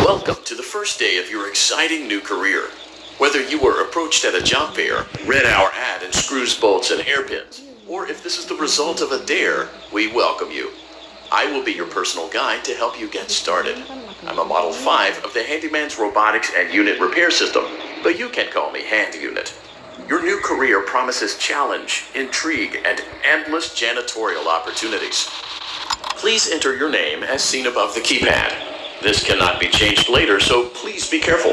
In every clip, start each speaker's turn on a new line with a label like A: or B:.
A: Welcome to the first day of your exciting new career. Whether you were approached at a job fair, read our ad in screws, bolts, and hairpins, or if this is the result of a dare, we welcome you. I will be your personal guide to help you get started. I'm a Model 5 of the Handyman's Robotics and Unit Repair System, but you can call me Hand Unit. Your new career promises challenge, intrigue, and endless janitorial opportunities. Please enter your name as seen above the keypad. This cannot be changed later, so please be careful.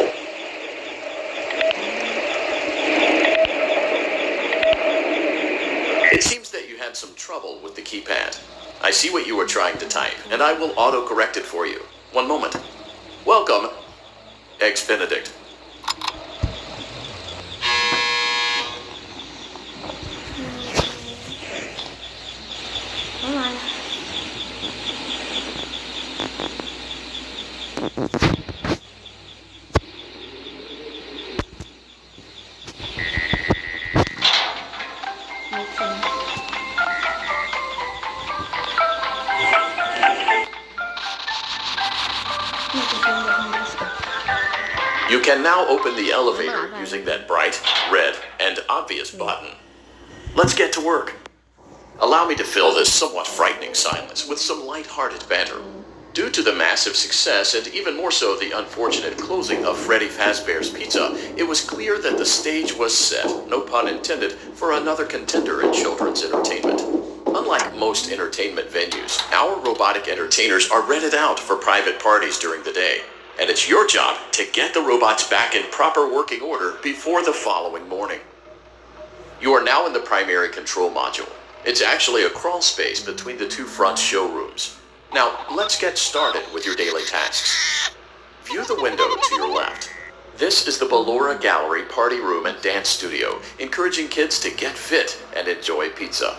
A: It seems that you had some trouble with the keypad. I see what you were trying to type, and I will auto-correct it for you. One moment. Welcome, Eggs Benedict.
B: Come on.
A: You can now open the elevator using that bright, red, and obvious button. Let's get to work. Allow me to fill this somewhat frightening silence with some light-hearted banter. Due to the massive success, and even more so the unfortunate closing of Freddy Fazbear's Pizza, it was clear that the stage was set, no pun intended, for another contender in children's entertainment. Unlike most entertainment venues, our robotic entertainers are rented out for private parties during the day, and it's your job to get the robots back in proper working order before the following morning. You are now in the primary control module. It's actually a crawl space between the two front showrooms. Now, let's get started with your daily tasks. View the window to your left. This is the Ballora Gallery Party Room and Dance Studio, encouraging kids to get fit and enjoy pizza.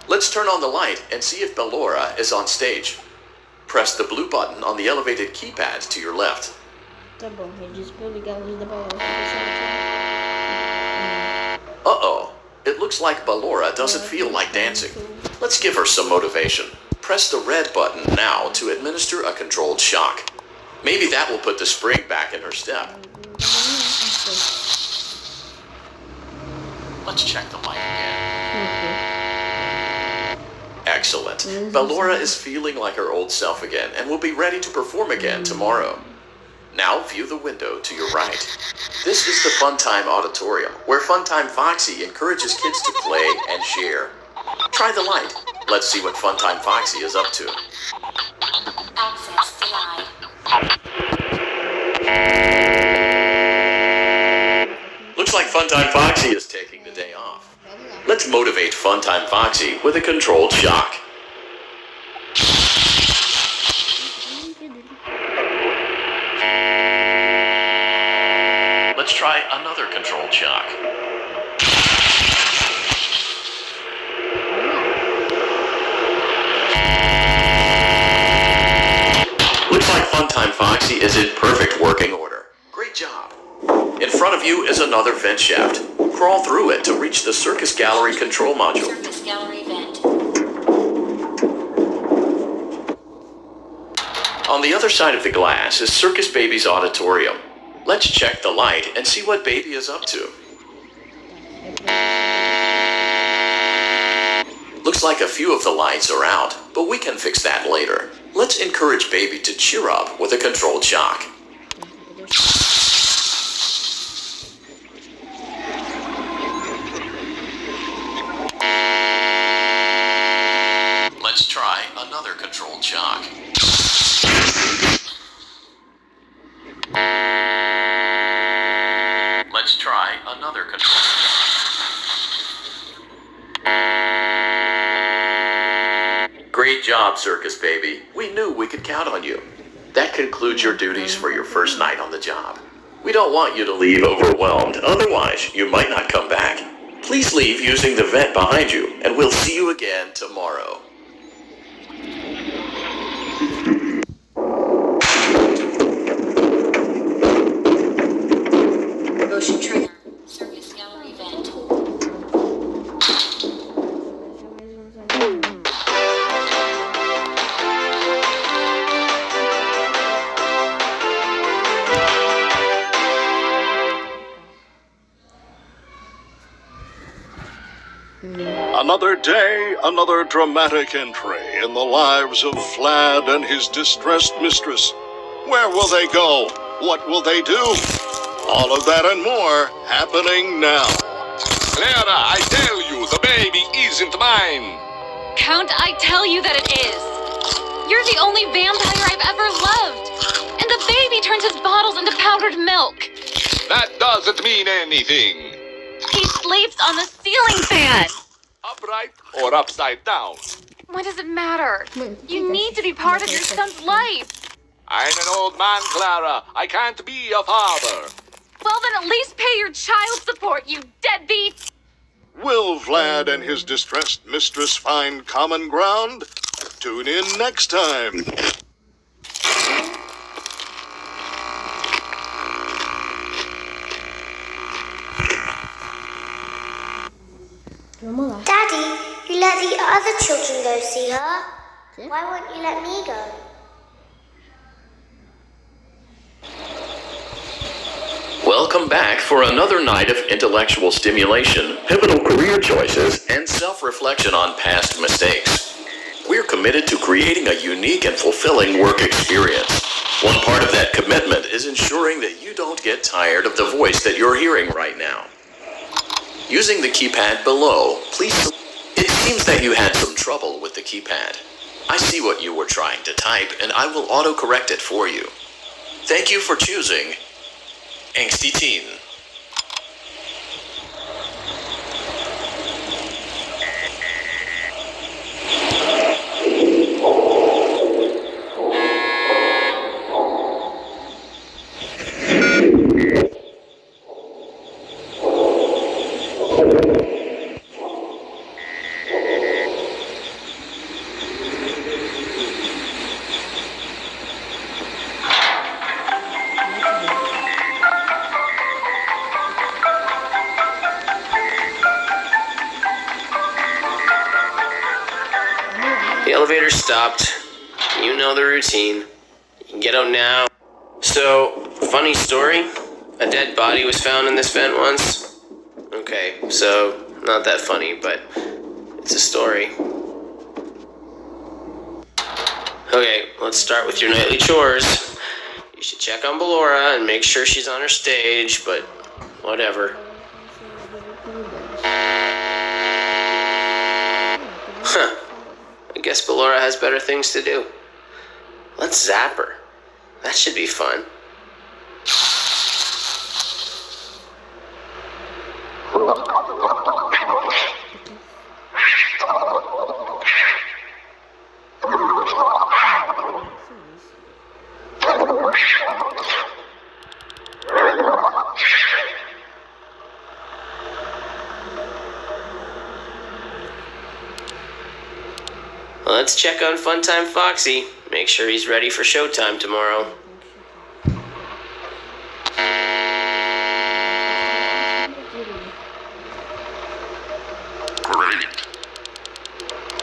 A: Let's turn on the light and see if Ballora is on stage. Press the blue button on the elevated keypad to your left.
B: Tá bom, registra o ligar a luz da Ballora.
A: Uh-oh. It looks like Ballora doesn't feel like dancing. Let's give her some motivation. Press the red button now to administer a controlled shock. Maybe that will put the spring back in her step. Let's check the light again. Excellent. Ballora is feeling like her old self again and will be ready to perform again tomorrow. Now view the window to your right. This is the Funtime Auditorium, where Funtime Foxy encourages kids to play and share. Try the light. Let's see what Funtime Foxy is up to.
C: Access denied.
A: Looks like Funtime Foxy is taking the day off. Let's motivate Funtime Foxy with a controlled shock. Let's try another controlled shock. Looks like Funtime Foxy is in perfect working order. Great job. In front of you is another vent shaft. Crawl through it to reach the Circus Gallery control module.
C: Circus Gallery vent.
A: On the other side of the glass is Circus Baby's auditorium. Let's check the light and see what Baby is up to. Looks like a few of the lights are out, but we can fix that later. Let's encourage Baby to cheer up with a controlled shock. Let's try another controlled shock. Let's try another control. Great job, Circus Baby. We knew we could count on you. That concludes your duties for your first night on the job. We don't want you to leave overwhelmed, otherwise you might not come back. Please leave using the vent behind you, and we'll see you again tomorrow.
C: Motion trigger. Circus Gallery vent.
D: Another day, another dramatic entry in the lives of Vlad and his distressed mistress. Where will they go? What will they do? All of that and more happening now.
E: Clara, I tell you, the baby isn't mine.
F: Count, I tell you that it is. You're the only vampire I've ever loved. And the baby turns his bottles into powdered milk.
E: That doesn't mean anything.
F: He sleeps on the ceiling fan.
E: Upright or upside down?
F: What does it matter? You need to be part of your son's life.
E: I'm an old man, Clara. I can't be a father.
F: Well, then at least pay your child support, you deadbeat.
D: Will Vlad and his distressed mistress find common ground? Tune in next time.
B: Vamos lá.
G: Daddy, you let the other children go see her. Why won't you let me go?
A: Welcome back for another night of intellectual stimulation, pivotal career choices, and self-reflection on past mistakes. We're committed to creating a unique and fulfilling work experience. One part of that commitment is ensuring that you don't get tired of the voice that you're hearing right now. Using the keypad below, please... It seems that you had some trouble with the keypad. I see what you were trying to type, and I will auto-correct it for you. Thank you for choosing Angsty Teen.
H: The elevator stopped. You know the routine. You can get out now. So, funny story. A dead body was found in this vent once. Okay, so, not that funny, but it's a story. Okay, let's start with your nightly chores. You should check on Ballora and make sure she's on her stage, but whatever. Huh. I guess Ballora has better things to do. Let's zap her. That should be fun. Let's check on Funtime Foxy. Make sure he's ready for showtime tomorrow.
E: Brilliant.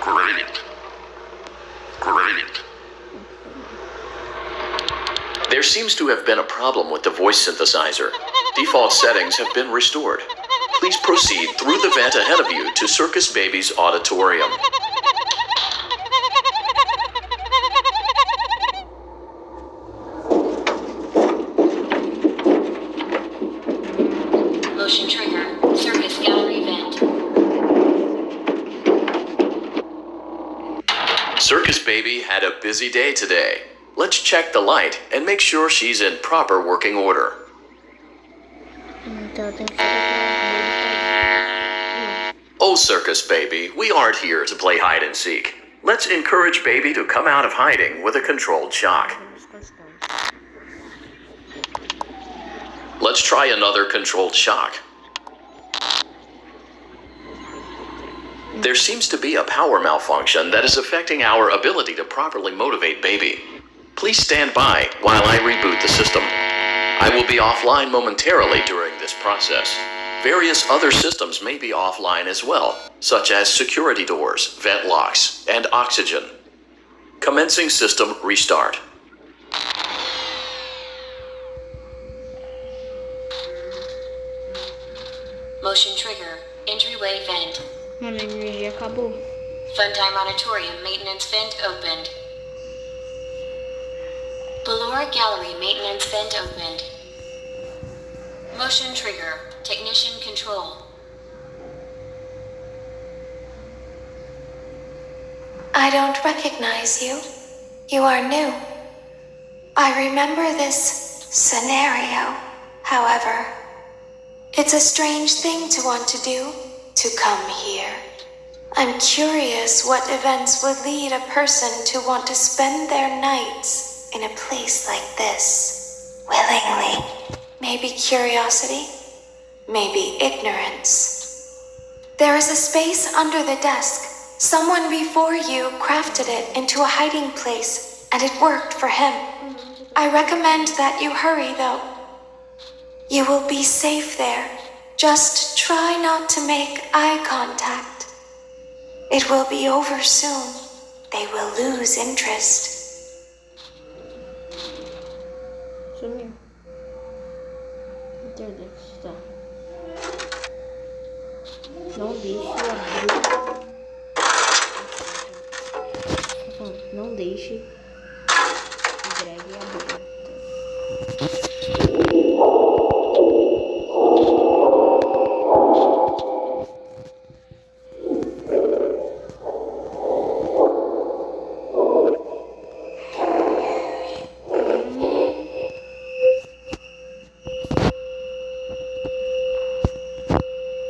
E: Brilliant. Brilliant.
A: There seems to have been a problem with the voice synthesizer. Default settings have been restored. Please proceed through the vent ahead of you to Circus Baby's auditorium.
C: Motion trigger. Circus gallery vent.
A: Circus Baby had a busy day today. Let's check the light and make sure she's in proper working order.
B: Então tem que ser.
A: Oh, Circus Baby, we aren't here to play hide and seek. Let's encourage Baby to come out of hiding with a controlled shock. Let's try another controlled shock. There seems to be a power malfunction that is affecting our ability to properly motivate Baby. Please stand by while I reboot the system. I will be offline momentarily during this process. Various other systems may be offline as well, such as security doors, vent locks, and oxygen. Commencing system restart.
C: Motion trigger. Entryway vent.
B: Mano, a energia acabou.
C: Funtime Auditorium maintenance vent opened. Ballora Gallery maintenance vent opened. Motion trigger. Technician control.
I: I don't recognize you. You are new. I remember this scenario, however. It's a strange thing to want to do, to come here. I'm curious what events would lead a person to want to spend their nights in a place like this, willingly. Maybe curiosity, maybe ignorance. There is a space under the desk. Someone before you crafted it into a hiding place, and it worked for him. I recommend that you hurry, though. You will be safe there. Just try not to make eye contact. It will be over soon. They will lose interest.
B: Sumiu. Internet, tá. Não deixe abrir. Não deixe o drag abrir.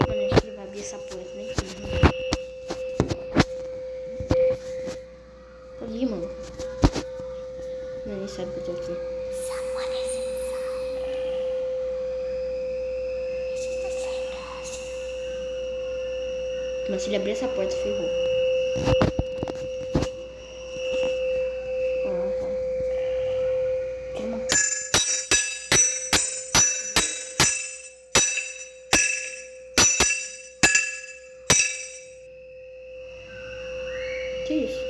B: Mano, acho que ele vai abrir essa porta, né? Ali, mano. Não, nem sabe que eu tô aqui. Mas se ele abrir essa porta, ferrou. Calma. Que isso?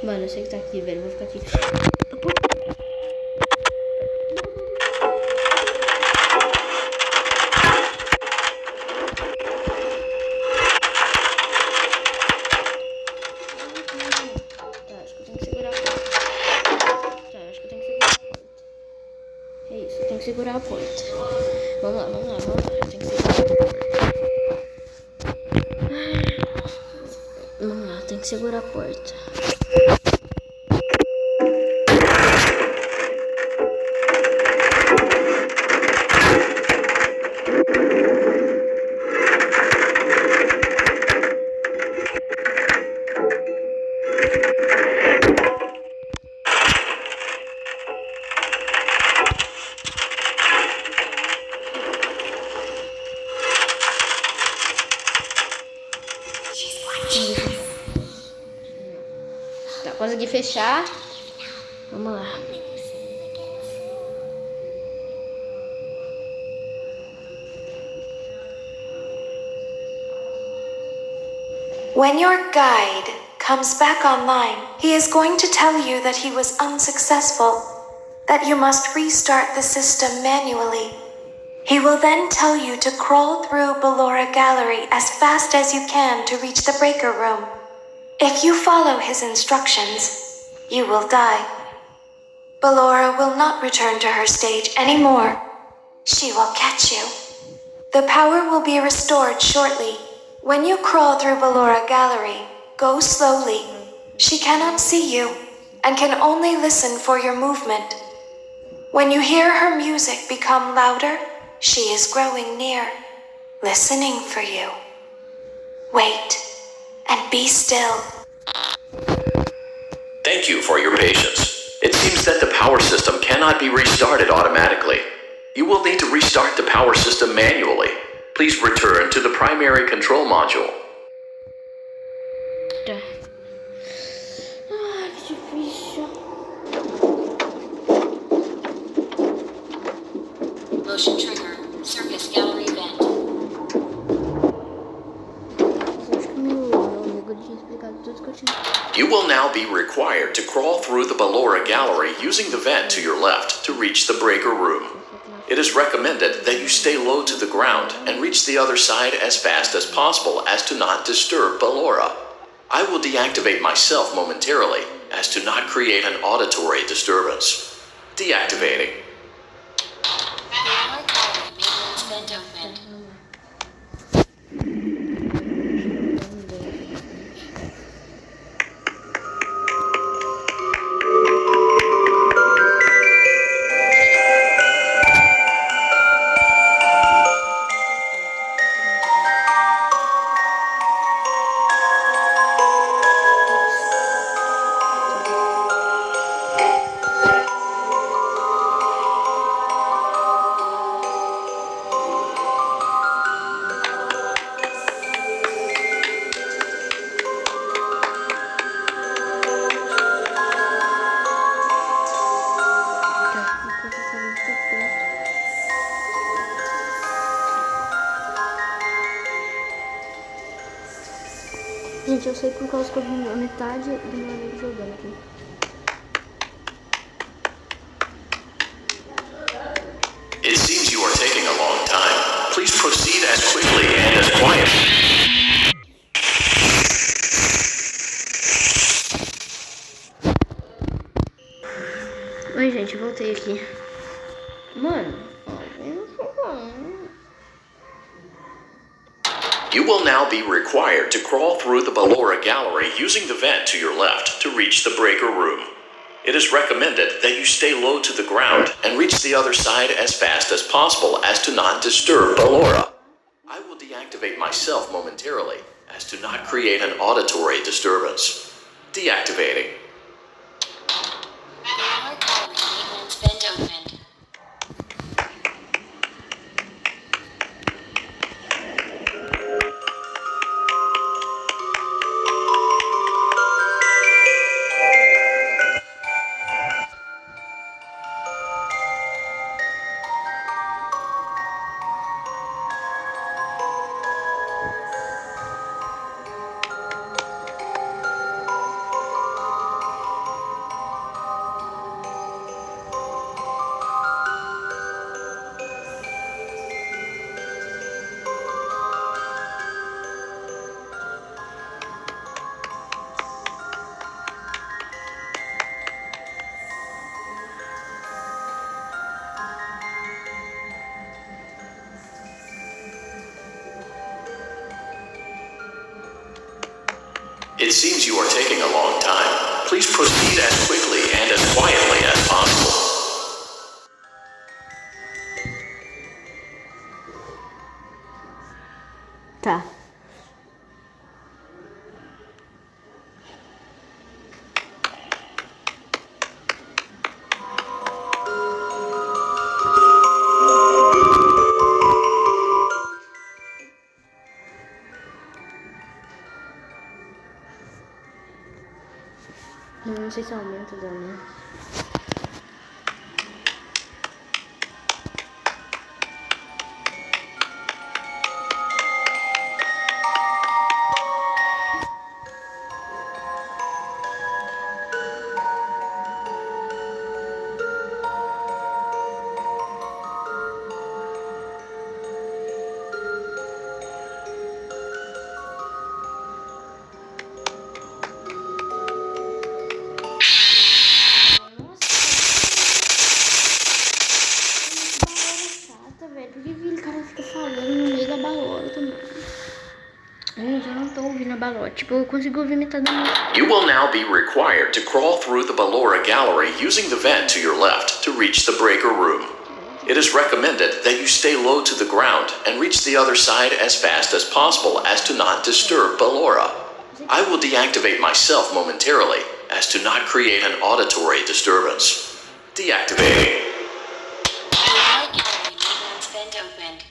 B: Mano, eu sei que tá aqui, velho. Vou ficar aqui. Tá, acho que eu tenho que segurar a porta. Tá, acho que eu tenho que segurar a porta. É isso, eu tenho que segurar a porta. Vamos lá, vamos lá, vamos lá. Eu tenho que segurar a porta. Vamos lá, tem que segurar a porta. Tá, consegui fechar. Vamos lá.
I: When your guide comes back online, he is going to tell you that he was unsuccessful, that you must restart the system manually. He will then tell you to crawl through Ballora Gallery as fast as you can to reach the breaker room. If you follow his instructions, you will die. Ballora will not return to her stage anymore. She will catch you. The power will be restored shortly. When you crawl through Ballora Gallery, go slowly. She cannot see you and can only listen for your movement. When you hear her music become louder, she is growing near, listening for you. Wait and be still.
A: Thank you for your patience. It seems that the power system cannot be restarted automatically. You will need to restart the power system manually. Please return to the primary control module.
B: Tá. Ah, que difícil.
C: Motion trigger. Circus gallery vent.
B: Acho que meu amigo tinha explicado tudo que eu tinha.
A: You will now be required to crawl through the Ballora Gallery using the vent to your left to reach the breaker room. It is recommended that you stay low to the ground and reach the other side as fast as possible as to not disturb Ballora. I will deactivate myself momentarily as to not create an auditory disturbance. Deactivating.
C: Ballora Gallery maintenance vent opened.
B: Gente, eu sei por causa que eu vi a metade do meu amigo jogando aqui.
A: It seems you are taking a long time. Please proceed as quickly and as quietly.
B: Oi, gente, voltei aqui. Mano,
A: You will now be required to crawl through the Ballora Gallery using the vent to your left to reach the breaker room. It is recommended that you stay low to the ground and reach the other side as fast as possible as to not disturb Ballora. I will deactivate myself momentarily as to not create an auditory disturbance. Deactivating.
C: Ballora Gallery maintenance vent opened.
A: It seems you are taking a long time. Please proceed as quickly and as quietly as possible.
B: tá. Não sei se aumenta ou não. Tipo, eu consigo ouvir metade da música.
A: You will now be required to crawl through the Ballora Gallery using the vent to your left to reach the breaker room. It is recommended that you stay low to the ground and reach the other side as fast as possible as to not disturb Ballora. I will deactivate myself momentarily as to not create an auditory disturbance. Deactivating.
C: Ballora Gallery maintenance vent opened.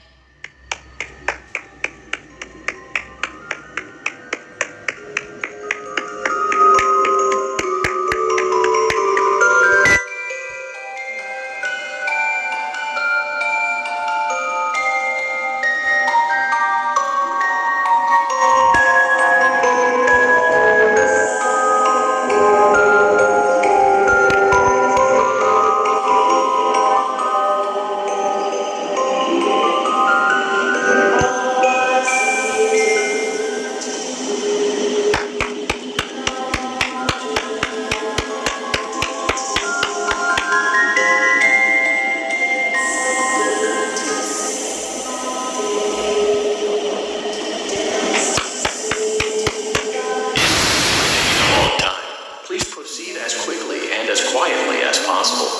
A: possible.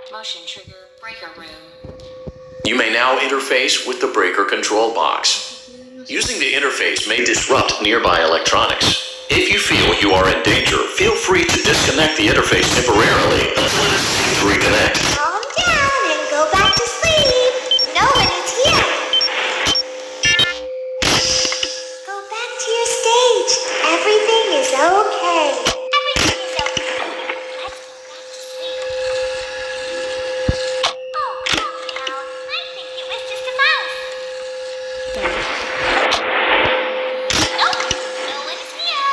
C: Motion trigger breaker room.
A: You may now interface with the breaker control box. Using the interface may disrupt nearby electronics. If you feel you are in danger, feel free to disconnect the interface temporarily until it is safe to reconnect.
G: Calm down and go back to sleep. No one is here. Go back to your stage. Everything is okay. Everything is okay. Oh, calm down. I think it was just a mouse. Nope, no one's here.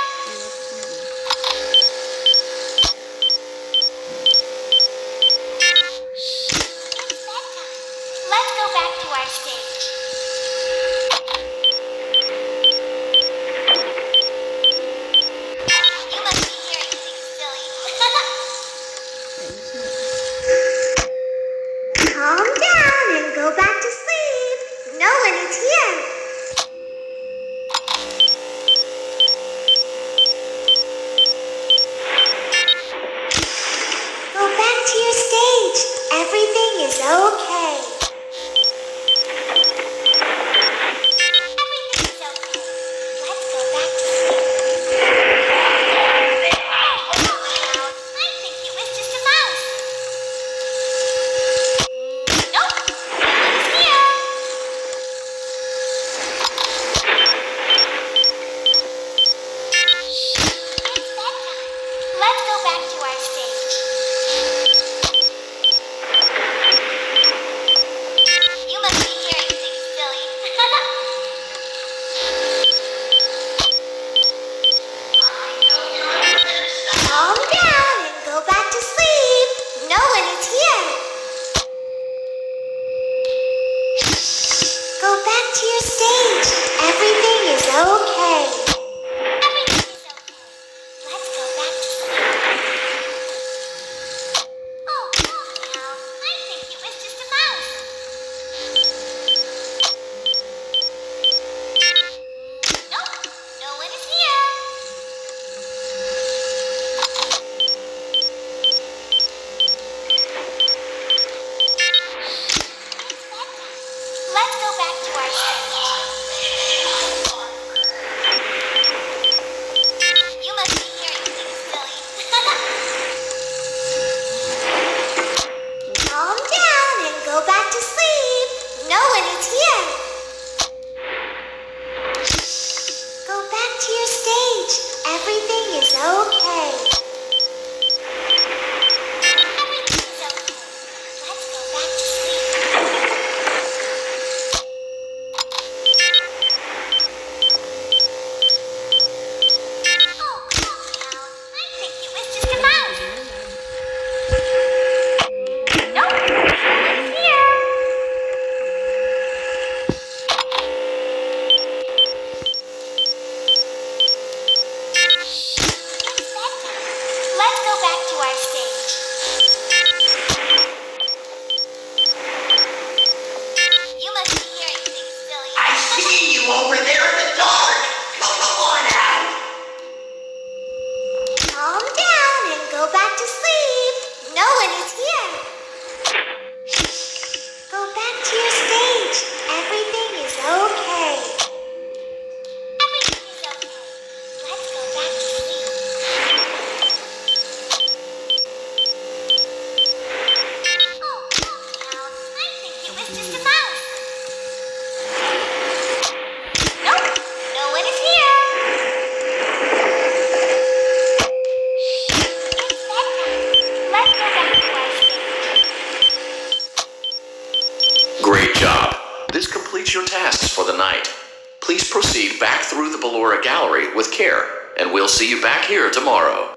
A: for the night. Please proceed back through the Ballora Gallery with care, and we'll see you back here tomorrow.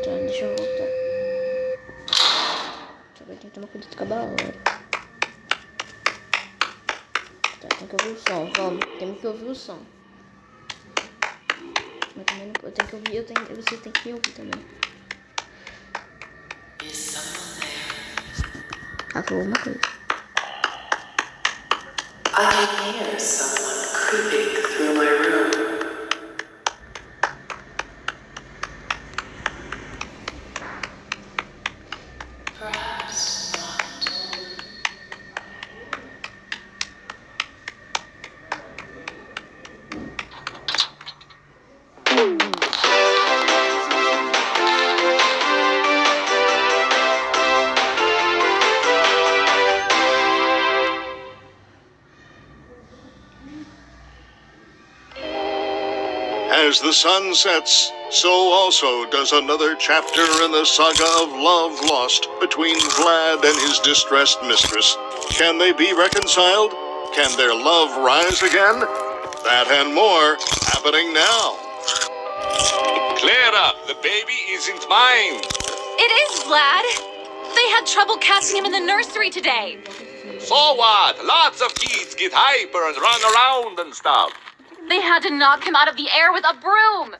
B: Tá, deixa eu voltar. Só vai ter que tomar cuidado com a bala. Tá, tem que ouvir o som, vamos. Temos que ouvir o som. Mas também não, eu tenho que ouvir, você tem que me ouvir também. Ah, falou uma coisa.
J: I can hear someone creeping through my room. Perhaps not.
D: As the sun sets, so also does another chapter in the saga of love lost between Vlad and his distressed mistress. Can they be reconciled? Can their love rise again? That and more happening now.
E: Clara, the baby isn't mine.
F: It is, Vlad. They had trouble catching him in the nursery today.
E: So what? Lots of kids get hyper and run around and stuff.
F: They had to knock him out of the air with a broom.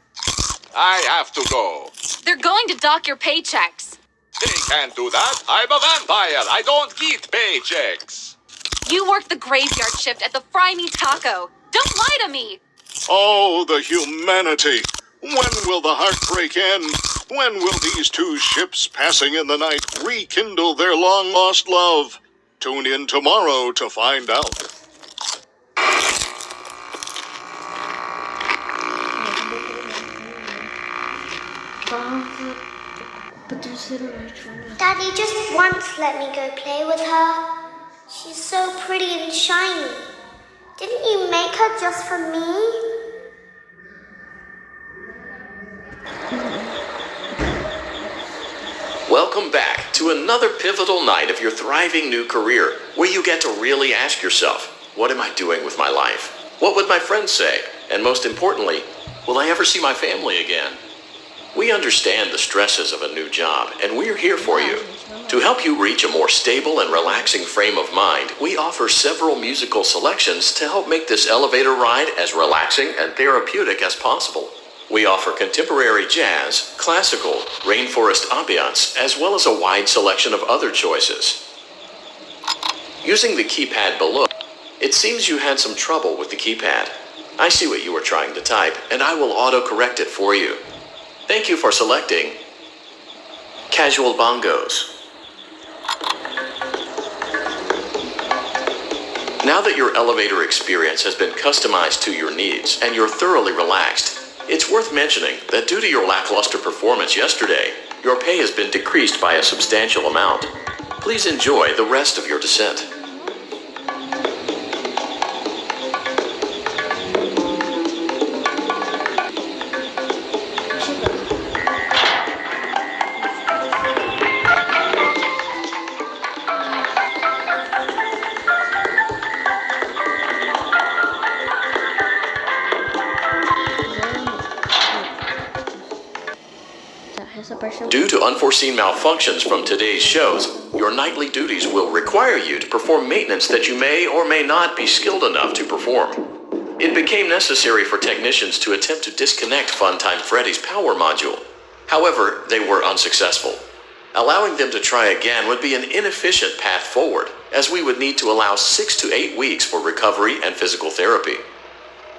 E: I have to go.
F: They're going to dock your paychecks.
E: They can't do that. I'm a vampire. I don't get paychecks.
F: You work the graveyard shift at the Fry Me Taco. Don't lie to me.
D: Oh, the humanity! When will the heartbreak end? When will these two ships passing in the night rekindle their long-lost love? Tune in tomorrow to find out.
G: Daddy just once let me go play with her. She's so pretty and shiny. Didn't you make her just for me?
A: Welcome back to another pivotal night of your thriving new career, where you get to really ask yourself, what am I doing with my life? What would my friends say? And most importantly, will I ever see my family again? We understand the stresses of a new job, and we're here for you. To help you reach a more stable and relaxing frame of mind, we offer several musical selections to help make this elevator ride as relaxing and therapeutic as possible. We offer contemporary jazz, classical, rainforest ambiance, as well as a wide selection of other choices. Using the keypad below, it seems you had some trouble with the keypad. I see what you were trying to type, and I will auto-correct it for you. Thank you for selecting Casual Bongos. Now that your elevator experience has been customized to your needs and you're thoroughly relaxed, it's worth mentioning that due to your lackluster performance yesterday, your pay has been decreased by a substantial amount. Please enjoy the rest of your descent. Due to unforeseen malfunctions from today's shows, your nightly duties will require you to perform maintenance that you may or may not be skilled enough to perform. It became necessary for technicians to attempt to disconnect Funtime Freddy's power module. However, they were unsuccessful. Allowing them to try again would be an inefficient path forward, as we would need to allow 6 to 8 weeks for recovery and physical therapy.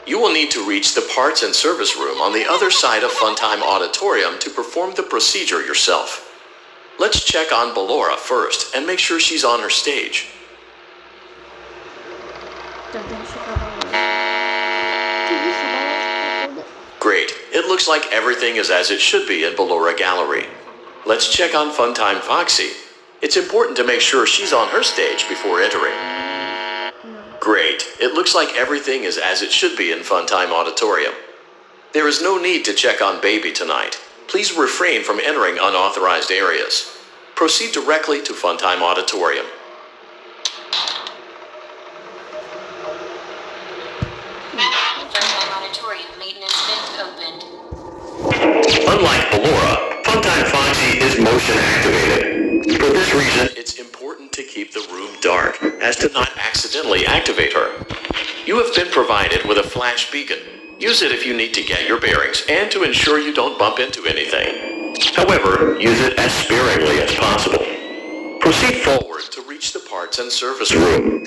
A: You will need to reach the parts and service room on the other side of Funtime Auditorium to perform the procedure yourself. Let's check on Ballora first and make sure she's on her stage. Great. It looks like everything is as it should be in Ballora Gallery. Let's check on Funtime Foxy. It's important to make sure she's on her stage before entering. Great. It looks like everything is as it should be in Funtime Auditorium. There is no need to check on Baby tonight. Please refrain from entering unauthorized areas. Proceed directly to Funtime Auditorium. motion activated. For this reason, it's important to keep the room dark, as to not accidentally activate her. You have been provided with a flash beacon. Use it if you need to get your bearings and to ensure you don't bump into anything. However, use it as sparingly as possible. Proceed forward to reach the parts and service room.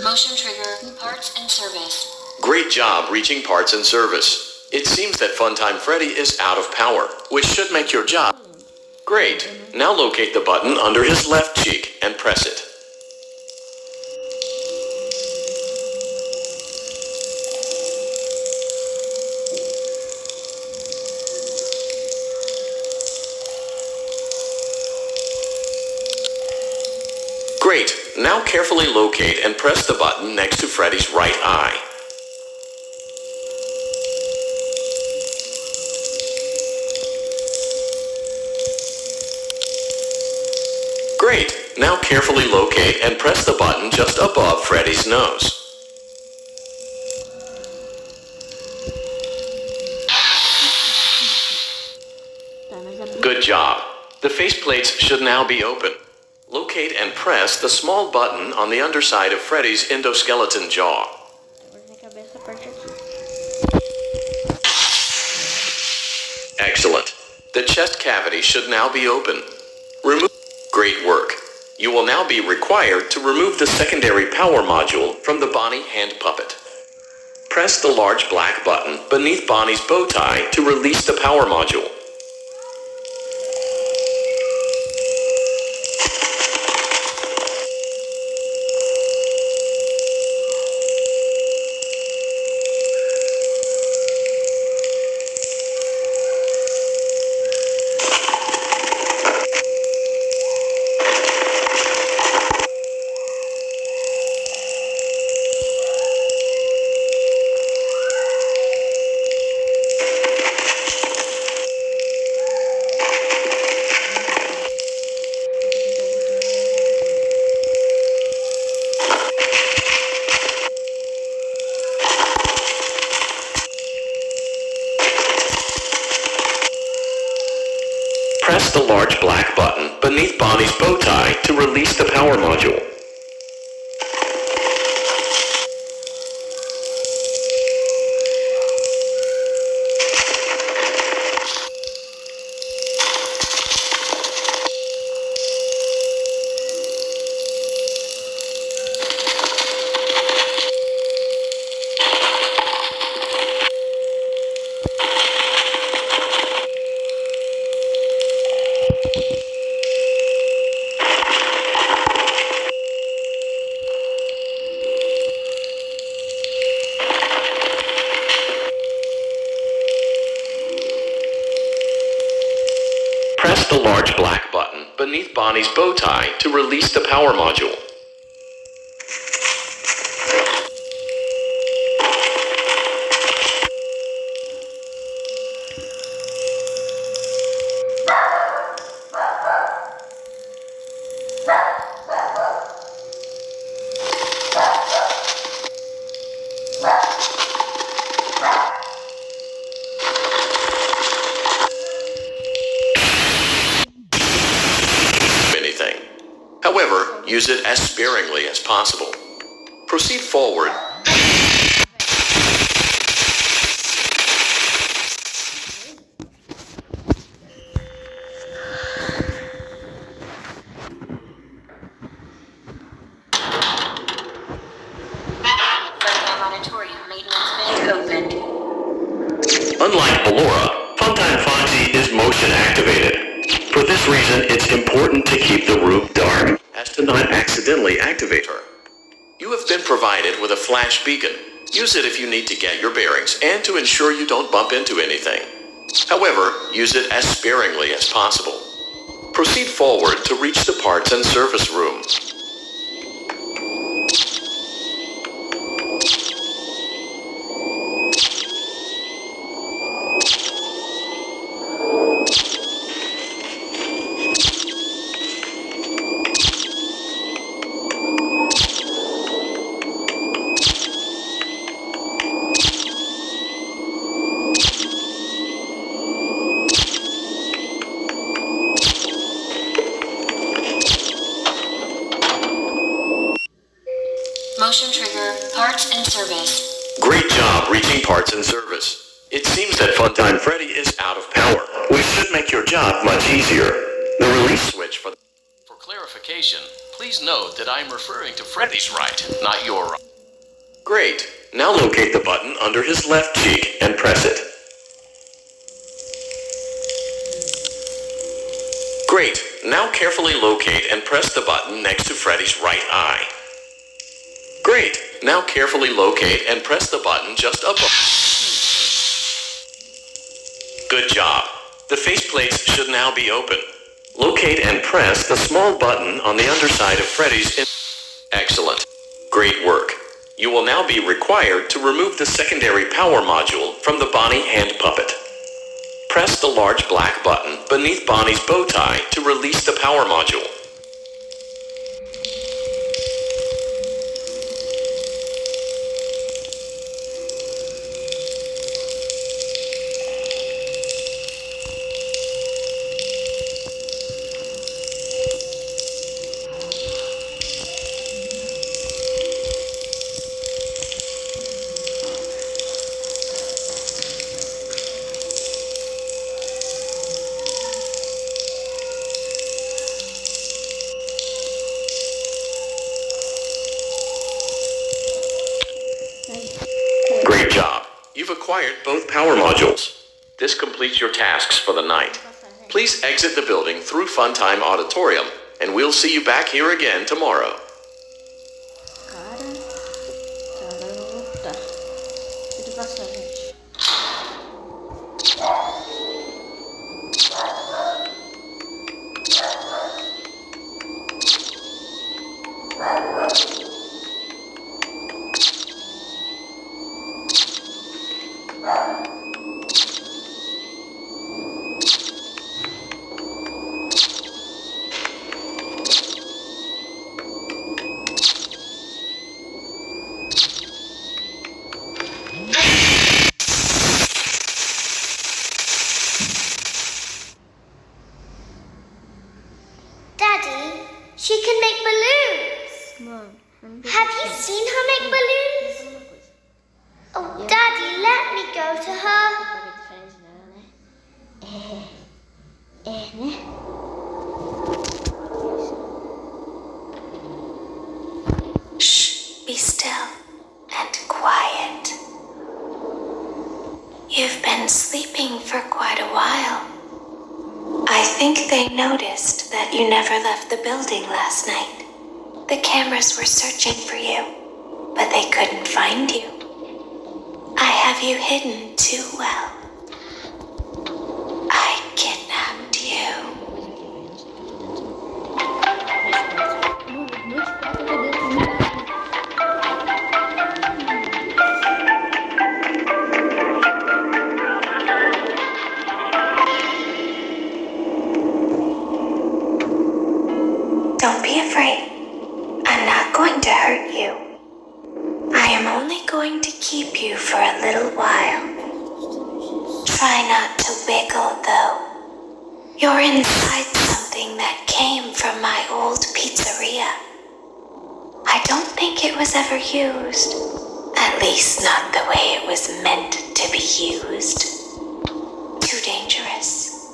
C: Motion trigger, parts and service.
A: Great job reaching parts and service. It seems that Funtime Freddy is out of power, which should make your job. Great. Now locate the button under his left cheek and press it. Great. Now carefully locate and press the button next to Freddy's right eye. Great. Now carefully locate and press the button just above Freddy's nose. Good job. The faceplates should now be open. Locate and press the small button on the underside of Freddy's endoskeleton jaw. Excellent. The chest cavity should now be open. Remove. Great work. You will now be required to remove the secondary power module from the Bonnie hand puppet. Press the large black button beneath Bonnie's bow tie to release the power module. Press the large black button beneath Bonnie's bow tie to release the power module. Press the large black button beneath Bonnie's bow tie to release the power module. use it as sparingly as possible. Proceed forward.
C: Auditorium maintenance vent opened.
A: Unlike Ballora, Funtime Foxy is motion activated. For this reason, it's important to keep the room dark, as to not accidentally activate her. You have been provided with a flash beacon. Use it if you need to get your bearings and to ensure you don't bump into anything. However, use it as sparingly as possible. Proceed forward to reach the parts and service room.
C: Motion trigger, parts and service.
A: Great job reaching parts and service. It seems that Funtime Freddy is out of power, which should make your job much easier. The release switch for clarification, please note that I am referring to Freddy's right, not your right. Great. Now locate the button under his left cheek and press it. Great. Now carefully locate and press the button next to Freddy's right eye. Great. Now carefully locate and press the button just above. Good job. The faceplates should now be open. Locate and press the small button on the underside of Freddy's. Excellent. Great work. You will now be required to remove the secondary power module from the Bonnie hand puppet. Press the large black button beneath Bonnie's bow tie to release the power module. Great job. You've acquired both power modules. This completes your tasks for the night. Please exit the building through Funtime Auditorium, and we'll see you back here again tomorrow.
B: Cara, agora eu vou voltar. Tudo passar, gente.
G: Daddy, she can make balloons.
B: Mano,
G: Have you seen her make balloons? Oh, Daddy, let me go to her.
B: né?
I: Shh, be still and quiet. You've been sleeping for quite a while. I think they noticed that you never left the building last night. The cameras were searching for you, but they couldn't find you. I have you hidden too well. I kidnapped you. Don't be afraid. I'm not going to hurt you. I am only going to keep you for a little while. Try not to wiggle, though. You're inside something that came from my old pizzeria. I don't think it was ever used. At least not the way it was meant to be used. Too dangerous.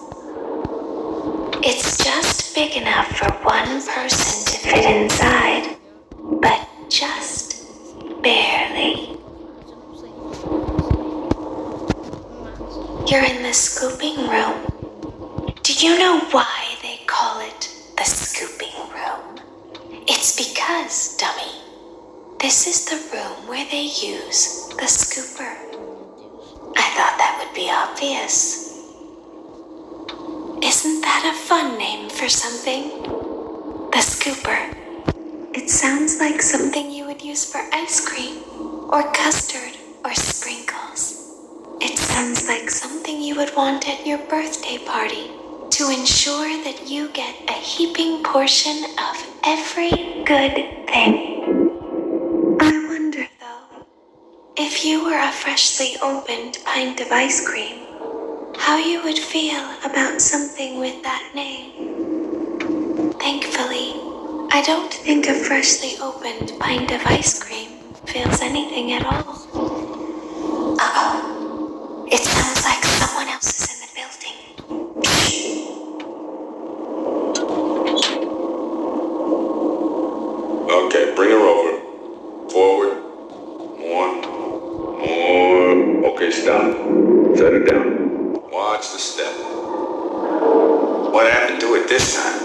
I: It's just big enough for one person to fit inside, but just barely. You're in the scooping room. Do you know why they call it the scooping room? It's because, dummy, this is the room where they use the scooper. I thought that would be obvious. Isn't that a fun name for something? The scooper. It sounds like something you would use for ice cream, or custard, or sprinkles. It sounds like something you would want at your birthday party to ensure that you get a heaping portion of every good thing. I wonder, though, if you were a freshly opened pint of ice cream, how you would feel about something with that name. Thankfully, I don't think a freshly opened pint of ice cream feels anything at all. Uh-oh. It sounds like someone else is in the building.
K: Okay, bring her over. Forward. More. Okay, stop. Set her down. Watch the step. What happened to it this time?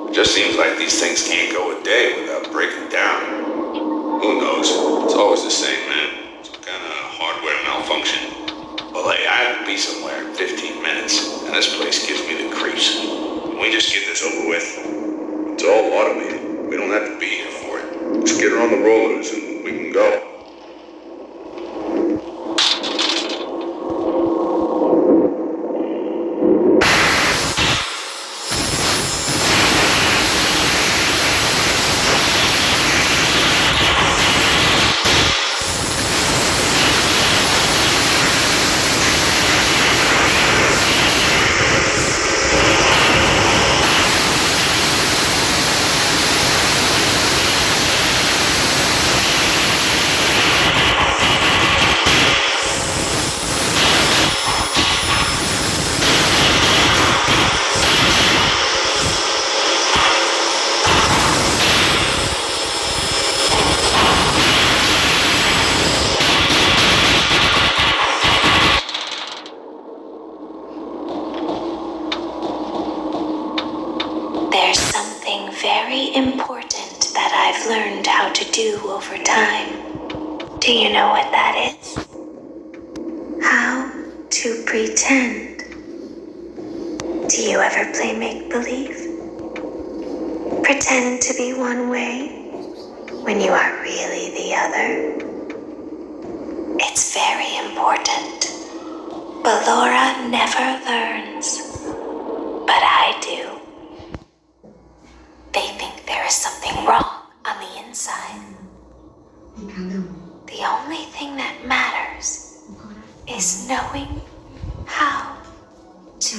K: It just seems like these things can't go a day without breaking down. Who knows? It's always the same, man. Some kind of hardware malfunction. Well, hey, I have to be somewhere in 15 minutes, and this place gives me the creeps. Can we just get this over with? It's all automated. We don't have to be here for it. Just get her on the rollers and we can go.
I: There's something very important that I've learned how to do over time. Do you know what that is? How to pretend. Do you ever play make-believe? Pretend to be one way when you are really the other. It's very important. Ballora never learns, but I do. They think there is something wrong on the inside. The only thing that matters is knowing how to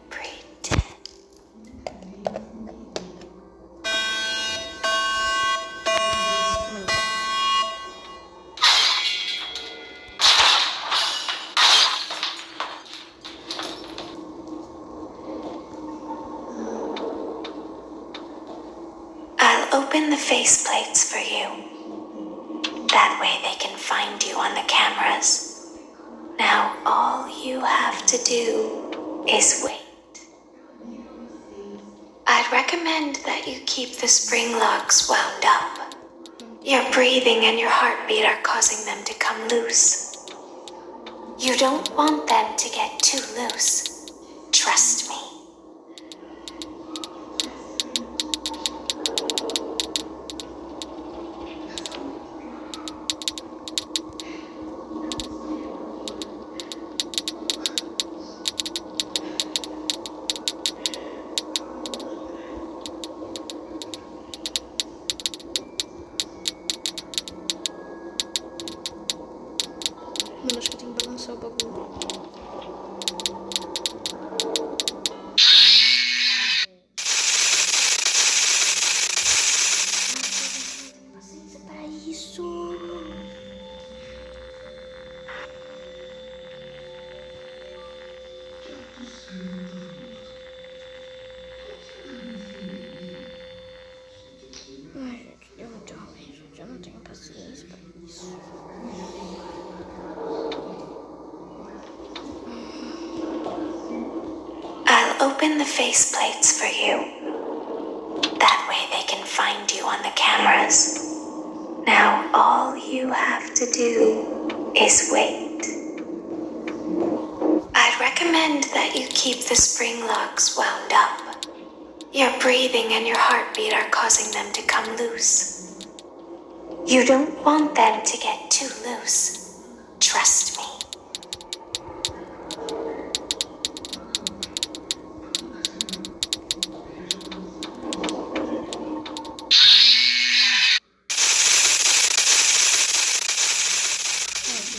I: pretend. I'll open the faceplates for you. That way they can find you on the cameras. Now all you have to do is wait. I'd recommend that you keep the spring locks wound up. Your breathing and your heartbeat are causing them to come loose. You don't want them to get too loose. Trust me.
B: Mano, acho que eu tenho que balançar o bagulho.
I: open the faceplates for you. That way they can find you on the cameras. Now all you have to do is wait. I'd recommend that you keep the spring locks wound up. Your breathing and your heartbeat are causing them to come loose. You don't want them to get too loose. Trust me.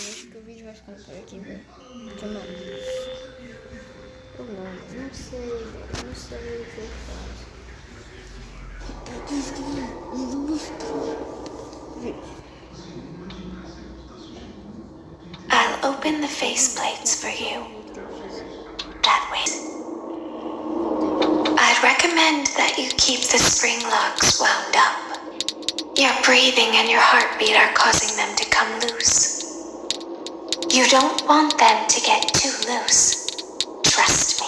B: Acho que o vídeo vai ficando por aqui, velho. Porque, mano, eu não sei, velho. Não sei o que eu faço.
I: I'll open the faceplates for you. That way. I'd recommend that you keep the spring locks wound up. Your breathing and your heartbeat are causing them to come loose. You don't want them to get too loose. Trust me.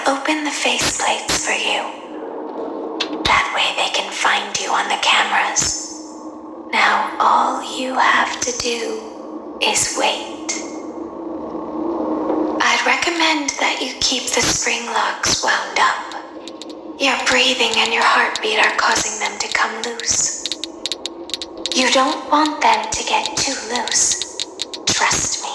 I: Open the faceplates for you. That way they can find you on the cameras. Now all you have to do is wait. I'd recommend that you keep the spring locks wound up. Your breathing and your heartbeat are causing them to come loose. You don't want them to get too loose. Trust me.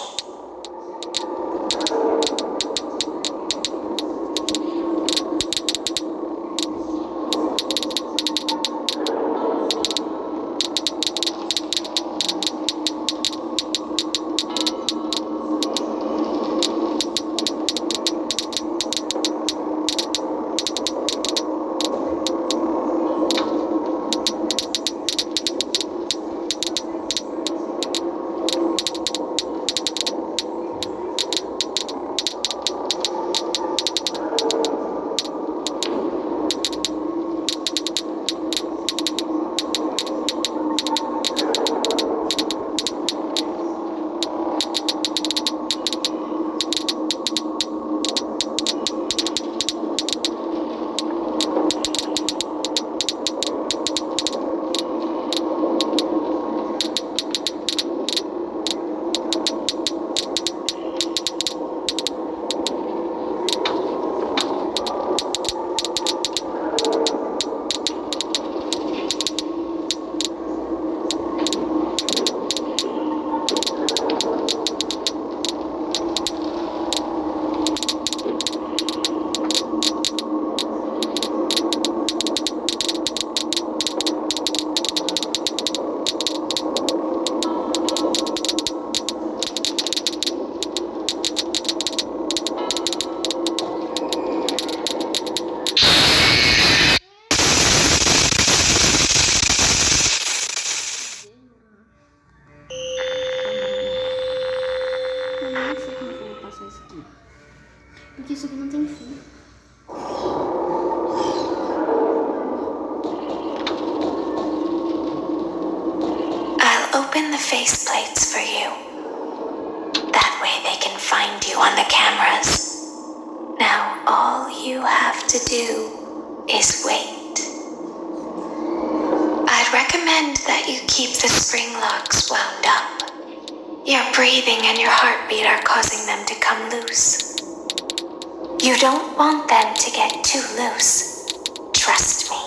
B: Porque isso aqui não tem fim.
I: I'll open the faceplates for you. That way they can find you on the cameras. Now all you have to do is wait. I'd recommend that you keep the spring locks wound up. Your breathing and your heartbeat are causing them to come loose. You don't want them to get too loose. Trust me.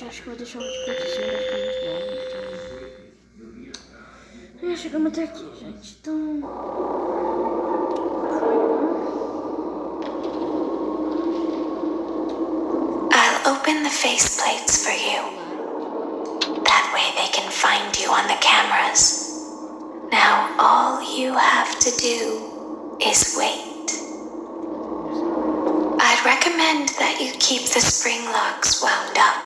B: Acho que vou deixar o vídeo por aqui, senão vai ficar muito longo. Então... chegamos até aqui, gente. Então...
I: I'll open the faceplates for you. That way they can find you on the cameras. Now all you have to do is wait. I'd recommend that you keep the spring locks wound up.